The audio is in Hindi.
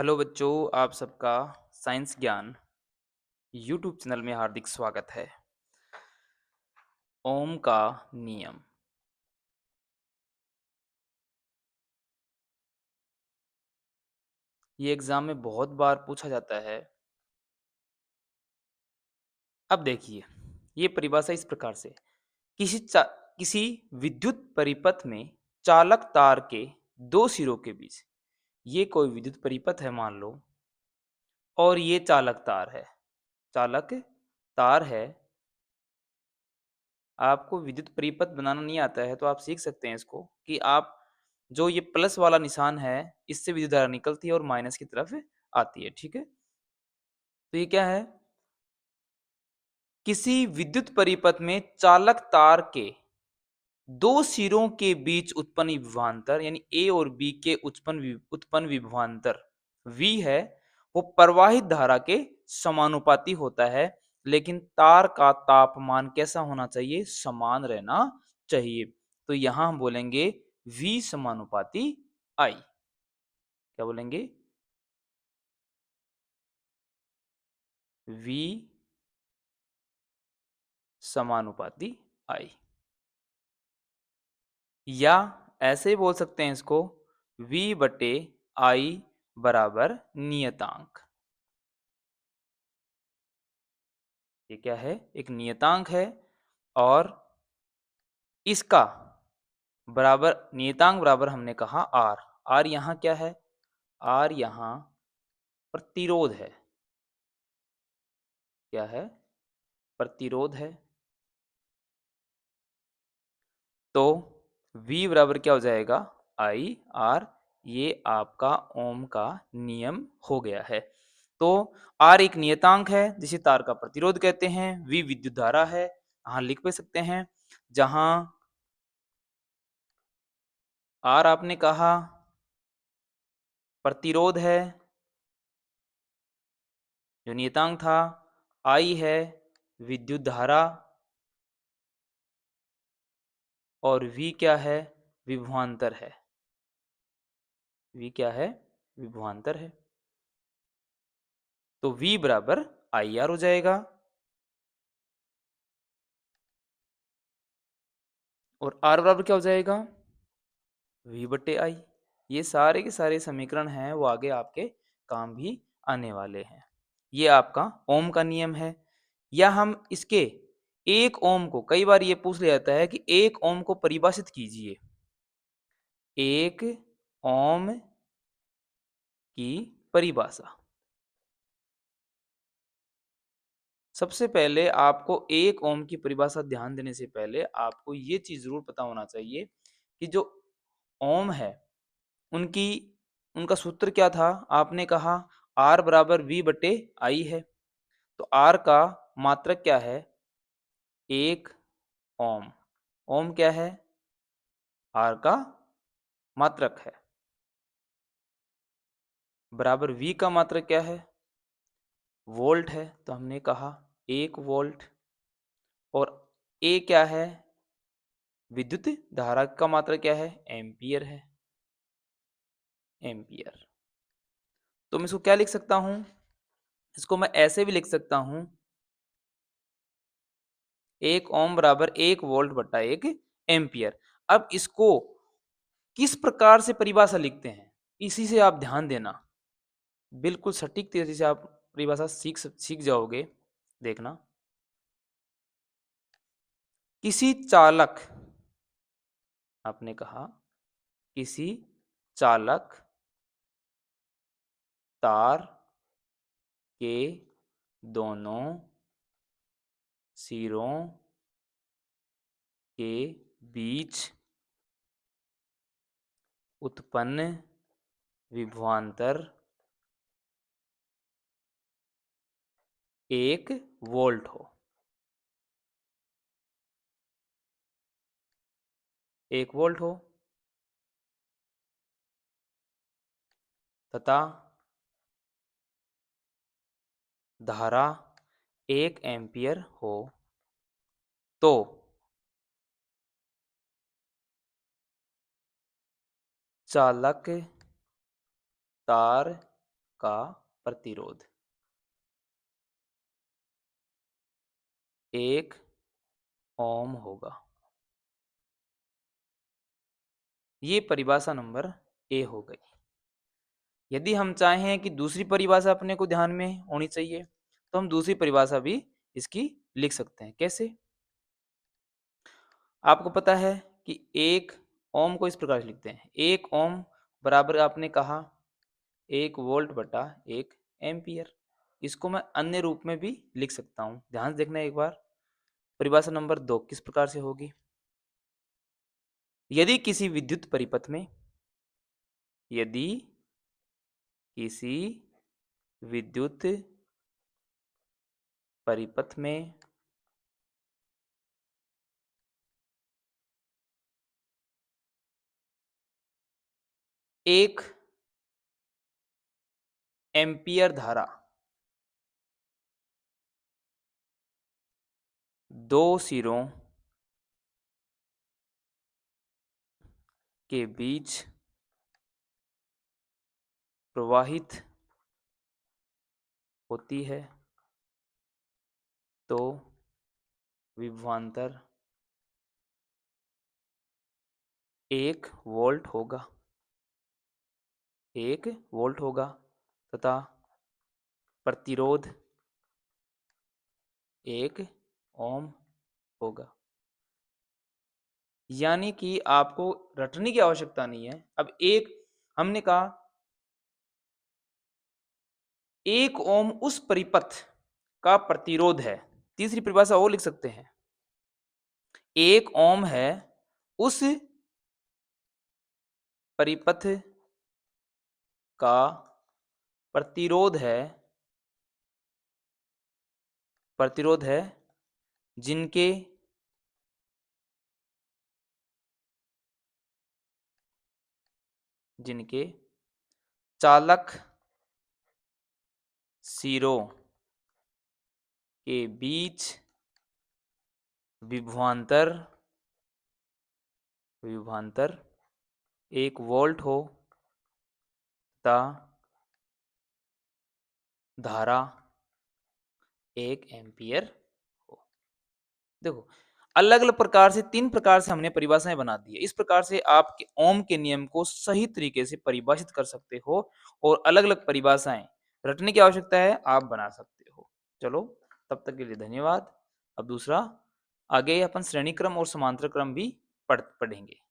हेलो बच्चों, आप सबका साइंस ज्ञान यूट्यूब चैनल में हार्दिक स्वागत है। ओम का नियम। ये एग्जाम में बहुत बार पूछा जाता है। अब देखिए, ये परिभाषा इस प्रकार से किसी विद्युत परिपथ में चालक तार के दो सिरों के बीच, ये कोई विद्युत परिपथ है मान लो, और ये चालक तार है। चालक तार है। आपको विद्युत परिपथ बनाना नहीं आता है तो आप सीख सकते हैं इसको कि आप जो ये प्लस वाला निशान है, इससे विद्युत धारा निकलती है और माइनस की तरफ आती है। ठीक है, तो ये क्या है? किसी विद्युत परिपथ में चालक तार के दो सिरों के बीच उत्पन्न विभवांतर, यानी ए और बी के उत्पन्न विभवांतर V है, वो प्रवाहित धारा के समानुपाती होता है। लेकिन तार का तापमान कैसा होना चाहिए? समान रहना चाहिए। तो यहां हम बोलेंगे V समानुपाती I। क्या बोलेंगे? V समानुपाती I, या ऐसे ही बोल सकते हैं इसको V बटे I बराबर नियतांक। ये क्या है? एक नियतांक है। और इसका बराबर, नियतांक बराबर हमने कहा R। R यहाँ क्या है? R यहाँ प्रतिरोध है। क्या है? प्रतिरोध है। तो V बराबर क्या हो जाएगा? I R। ये आपका ओम का नियम हो गया है। तो R एक नियतांक है जिसे तार का प्रतिरोध कहते हैं। V विद्युत धारा है, यहाँ लिख भी सकते हैं। जहां R आपने कहा प्रतिरोध है, जो नियतांक था। I है विद्युत धारा, और V क्या है? विभवांतर है। V क्या है? विभवांतर है। तो V बराबर IR हो जाएगा। और R बराबर क्या हो जाएगा? V बटे I। ये सारे के सारे समीकरण हैं, वो आगे आपके काम भी आने वाले हैं। ये आपका ओम का नियम है। या हम इसके एक ओम को, कई बार ये पूछ लिया जाता है कि एक ओम को परिभाषित कीजिए। एक ओम की परिभाषा। सबसे पहले आपको एक ओम की परिभाषा ध्यान देने से पहले आपको ये चीज जरूर पता होना चाहिए कि जो ओम है, उनकी उनका सूत्र क्या था? आपने कहा R बराबर V बटे I है। तो R का मात्रक क्या है? एक ओम। ओम क्या है? R का मात्रक है। बराबर V का मात्रक क्या है? वोल्ट है। तो हमने कहा 1 वोल्ट। और A क्या है? विद्युत धारा का मात्रा क्या है? एम्पियर है। एम्पियर। तो मैं इसको क्या लिख सकता हूं? इसको मैं ऐसे भी लिख सकता हूं, 1 ओम बराबर 1 वोल्ट बटा 1 एम्पियर। अब इसको किस प्रकार से परिभाषा लिखते हैं, इसी से आप ध्यान देना। बिल्कुल सटीक तरीके से आप परिभाषा सीख जाओगे। देखना, किसी चालक, आपने कहा किसी चालक तार के दोनों सिरों के बीच उत्पन्न विभवांतर 1 वोल्ट हो। 1 वोल्ट हो तथा धारा 1 एम्पियर हो, तो चालक तार का प्रतिरोध 1 ओम होगा। ये परिभाषा नंबर ए हो गई। यदि हम चाहें कि दूसरी परिभाषा अपने को ध्यान में होनी चाहिए, तो हम दूसरी परिभाषा भी इसकी लिख सकते हैं। कैसे? आपको पता है कि 1 ओम को इस प्रकार से लिखते हैं, 1 ओम बराबर आपने कहा 1 वोल्ट बटा 1 एम्पियर। इसको मैं अन्य रूप में भी लिख सकता हूँ। ध्यान से देखना एक बार। परिभाषा नंबर 2 किस प्रकार से होगी? यदि किसी विद्युत परिपथ में यदि किसी विद्युत परिपथ में 1 एम्पियर धारा 2 सिरों के बीच प्रवाहित होती है, तो विभवांतर 1 वोल्ट होगा। 1 वोल्ट होगा तथा प्रतिरोध 1 ओम होगा। यानी कि आपको रटने की आवश्यकता नहीं है। अब एक हमने कहा 1 ओम उस परिपथ का प्रतिरोध है। तीसरी परिभाषा और लिख सकते हैं। 1 ओम है उस परिपथ का प्रतिरोध है जिनके चालक सिरों के बीच विभवांतर 1 वोल्ट हो तथा धारा 1 एम्पियर हो। देखो, अलग-अलग प्रकार से 3 प्रकार से हमने परिभाषाएँ बना दी है। इस प्रकार से आप ओम के नियम को सही तरीके से परिभाषित कर सकते हो और अलग-अलग परिभाषाएँ रटने की आवश्यकता है, आप बना सकते हो। चलो, तब तक के लिए धन्यवाद। अब दूसरा, आगे अपन श्रेणी क्रम और समांतर क्रम भी पढ़ेंगे।